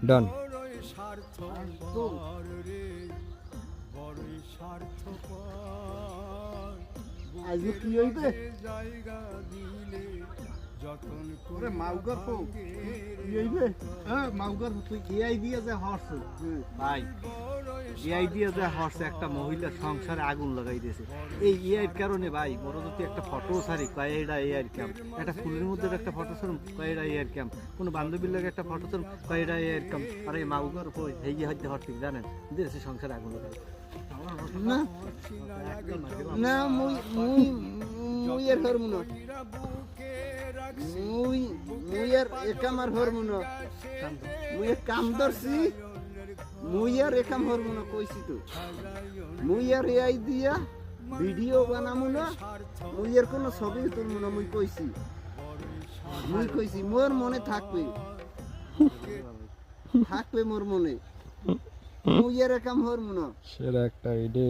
ডন আজকে কি হইবে ওরে মাউগার পো কি হইবে হ্যাঁ মাউগার তুই এআই দিয়ে যা হর্স ভাই এআই দিয়ে যা হর্স একটা মহিলা সংসারে আগুন লাগাই দিয়েছে এই এআই এর কারণে ভাই বড় যদি একটা ফটো ছাড়ি কয়েকটা এআই এর ক্যাম্প একটা ফুলের মধ্যে একটা ফটো ছাড়ুন কয়েকটা এআই এর ক্যাম্প কোনো বান্ধবীর লাগে একটা ফটো ছাড়ুন কয়েকটা এআই এর ক্যাম্প আর এই মাউগার পো এই হইতে হর্স জানেন দিয়েছে সংসারে আগুন লাগাই না না মুই এর হরমু না মুই এর একাম আর হরমু না মুই এক কাম ধরছি মুই আর একাম হরমু না কইছি তো মুই আর এআই দিয়া ভিডিও বানামু না মুই এর কোনো ছবি তুলমু না মুই কইছি মোর মনে থাকবে মোর মনে মুই এর একাম হরমু না সেরা একটা ভিডিও